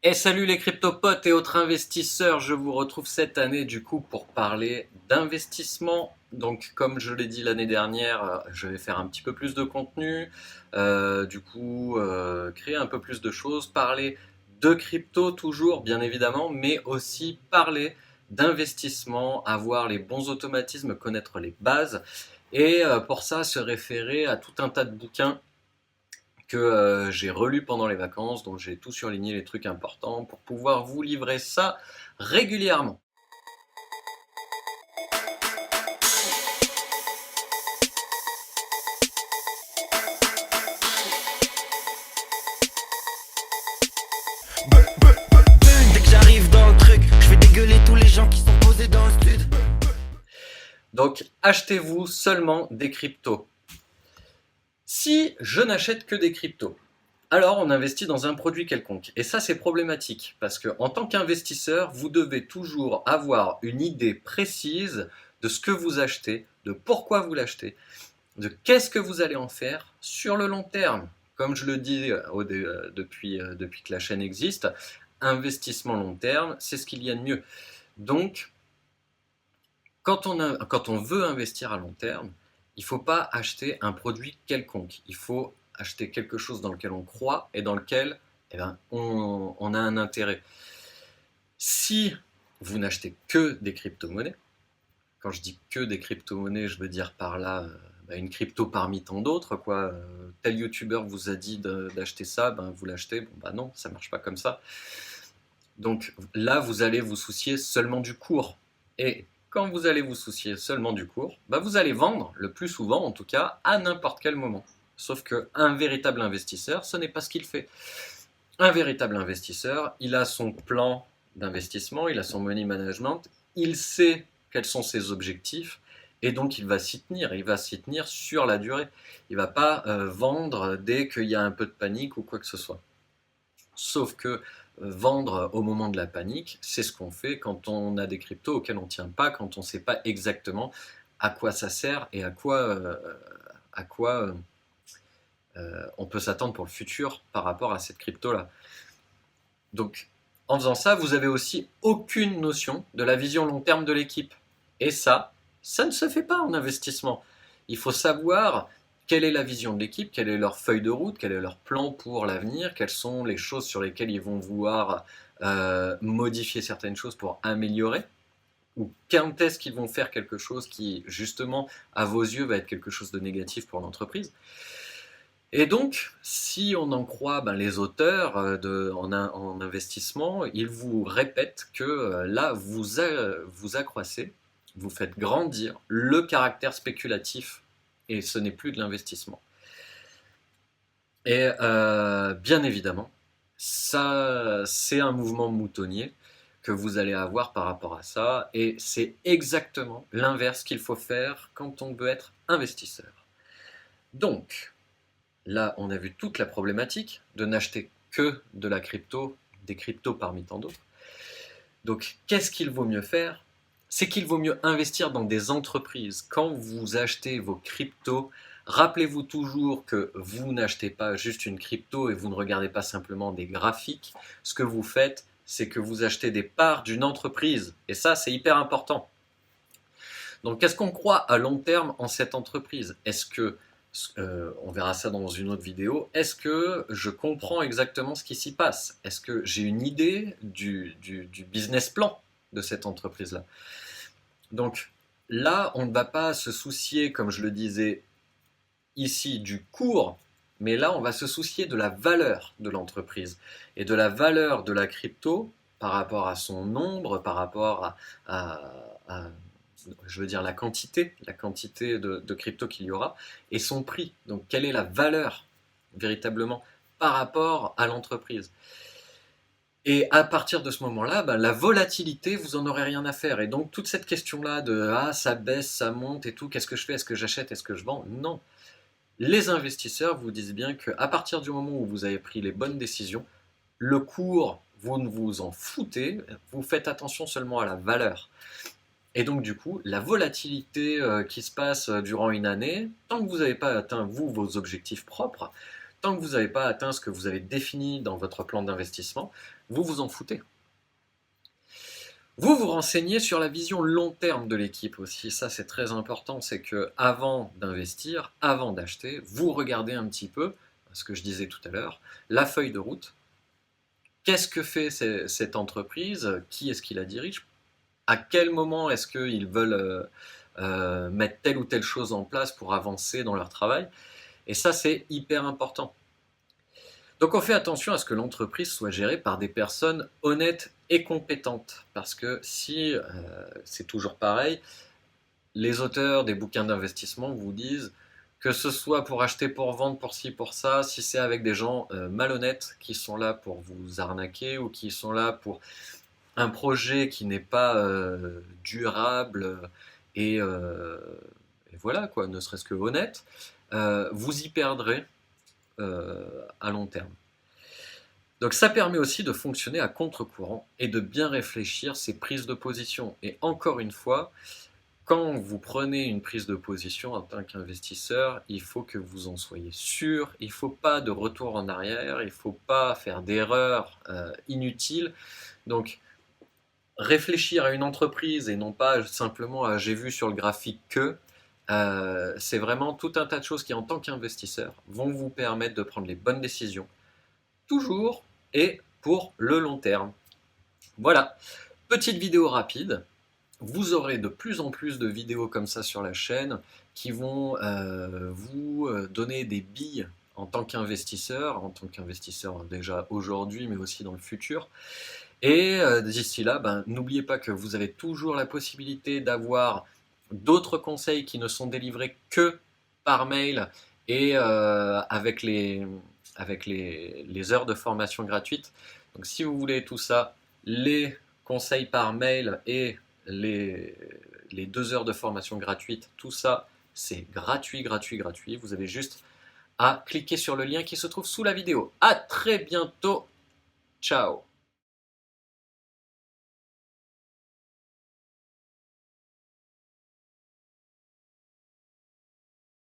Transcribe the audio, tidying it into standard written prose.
Et salut les cryptopotes et autres investisseurs, je vous retrouve cette année du coup pour parler d'investissement. Donc comme je l'ai dit l'année dernière, je vais faire un petit peu plus de contenu, créer un peu plus de choses, parler de crypto toujours bien évidemment, mais aussi parler d'investissement, avoir les bons automatismes, connaître les bases et pour ça se référer à tout un tas de bouquins que j'ai relu pendant les vacances, donc j'ai tout surligné les trucs importants pour pouvoir vous livrer ça régulièrement. Dès que j'arrive dans le truc, je vais dégueuler tous les gens qui sont posés dans le stud. Donc achetez-vous seulement des cryptos. Si je n'achète que des cryptos, alors on investit dans un produit quelconque. Et ça c'est problématique, parce que en tant qu'investisseur, vous devez toujours avoir une idée précise de ce que vous achetez, de pourquoi vous l'achetez, de qu'est-ce que vous allez en faire sur le long terme. Comme je le dis depuis que la chaîne existe, investissement long terme, c'est ce qu'il y a de mieux. Donc, quand on veut investir à long terme, il ne faut pas acheter un produit quelconque. Il faut acheter quelque chose dans lequel on croit et dans lequel on a un intérêt. Si vous n'achetez que des crypto-monnaies, quand je dis que des crypto-monnaies, je veux dire par là une crypto parmi tant d'autres, quoi. Tel youtubeur vous a dit d'acheter ça, vous l'achetez. Bon, non, ça marche pas comme ça. Donc là, vous allez vous soucier seulement du cours. Et quand vous allez vous soucier seulement du cours, vous allez vendre, le plus souvent en tout cas, à n'importe quel moment. Sauf qu'un véritable investisseur, ce n'est pas ce qu'il fait. Un véritable investisseur, il a son plan d'investissement, il a son money management, il sait quels sont ses objectifs, et donc il va s'y tenir sur la durée. Il ne va pas vendre dès qu'il y a un peu de panique ou quoi que ce soit. Sauf que vendre au moment de la panique, c'est ce qu'on fait quand on a des cryptos auxquels on ne tient pas, quand on ne sait pas exactement à quoi ça sert et à quoi on peut s'attendre pour le futur par rapport à cette crypto-là. Donc, en faisant ça, vous avez aussi aucune notion de la vision long terme de l'équipe. Et ça ne se fait pas en investissement. Il faut savoir quelle est la vision de l'équipe, quelle est leur feuille de route, quel est leur plan pour l'avenir, quelles sont les choses sur lesquelles ils vont vouloir modifier certaines choses pour améliorer, ou quand est-ce qu'ils vont faire quelque chose qui, justement, à vos yeux, va être quelque chose de négatif pour l'entreprise. Et donc, si on en croit les auteurs en investissement, ils vous répètent que là, vous accroissez, vous faites grandir le caractère spéculatif et ce n'est plus de l'investissement. Et bien évidemment, ça, c'est un mouvement moutonnier que vous allez avoir par rapport à ça et c'est exactement l'inverse qu'il faut faire quand on veut être investisseur. Donc, là, on a vu toute la problématique de n'acheter que de la crypto, des cryptos parmi tant d'autres. Donc, qu'est-ce qu'il vaut mieux faire? C'est qu'il vaut mieux investir dans des entreprises. Quand vous achetez vos cryptos, rappelez-vous toujours que vous n'achetez pas juste une crypto et vous ne regardez pas simplement des graphiques. Ce que vous faites, c'est que vous achetez des parts d'une entreprise. Et ça, c'est hyper important. Donc, qu'est-ce qu'on croit à long terme en cette entreprise? Est-ce que on verra ça dans une autre vidéo. Est-ce que je comprends exactement ce qui s'y passe? Est-ce que j'ai une idée du business plan de cette entreprise-là? Donc là, on ne va pas se soucier, comme je le disais ici, du cours, mais là, on va se soucier de la valeur de l'entreprise et de la valeur de la crypto par rapport à son nombre, par rapport à je veux dire la quantité de crypto qu'il y aura, et son prix. Donc quelle est la valeur véritablement par rapport à l'entreprise. Et à partir de ce moment-là, la volatilité, vous en aurez rien à faire. Et donc toute cette question-là de « ah, ça baisse, ça monte et tout, qu'est-ce que je fais? Est-ce que j'achète? Est-ce que je vends ?» Non. Les investisseurs vous disent bien qu'à partir du moment où vous avez pris les bonnes décisions, le cours, vous ne vous en foutez, vous faites attention seulement à la valeur. Et donc du coup, la volatilité qui se passe durant une année, tant que vous n'avez pas atteint, vous, vos objectifs propres, tant que vous n'avez pas atteint ce que vous avez défini dans votre plan d'investissement, vous vous en foutez. Vous vous renseignez sur la vision long terme de l'équipe aussi, ça c'est très important, c'est que avant d'investir, avant d'acheter, vous regardez un petit peu, ce que je disais tout à l'heure, la feuille de route. Qu'est-ce que fait cette entreprise? Qui est-ce qui la dirige? À quel moment est-ce qu'ils veulent mettre telle ou telle chose en place pour avancer dans leur travail? Et ça c'est hyper important. Donc on fait attention à ce que l'entreprise soit gérée par des personnes honnêtes et compétentes. Parce que si, c'est toujours pareil, les auteurs des bouquins d'investissement vous disent que ce soit pour acheter, pour vendre, pour ci, pour ça, si c'est avec des gens malhonnêtes qui sont là pour vous arnaquer ou qui sont là pour un projet qui n'est pas durable et voilà quoi, ne serait-ce que honnête, vous y perdrez à long terme. Donc ça permet aussi de fonctionner à contre-courant et de bien réfléchir ses prises de position. Et encore une fois, quand vous prenez une prise de position en tant qu'investisseur, il faut que vous en soyez sûr, il ne faut pas de retour en arrière, il ne faut pas faire d'erreurs inutiles. Donc réfléchir à une entreprise et non pas simplement à j'ai vu sur le graphique que, c'est vraiment tout un tas de choses qui, en tant qu'investisseur, vont vous permettre de prendre les bonnes décisions, toujours et pour le long terme. Voilà, petite vidéo rapide. Vous aurez de plus en plus de vidéos comme ça sur la chaîne qui vont vous donner des billes en tant qu'investisseur déjà aujourd'hui, mais aussi dans le futur. Et d'ici là, n'oubliez pas que vous avez toujours la possibilité d'avoir d'autres conseils qui ne sont délivrés que par mail et avec les heures de formation gratuites. Donc si vous voulez tout ça, les conseils par mail et les 2 heures de formation gratuite, tout ça c'est gratuit. Vous avez juste à cliquer sur le lien qui se trouve sous la vidéo. À très bientôt, ciao.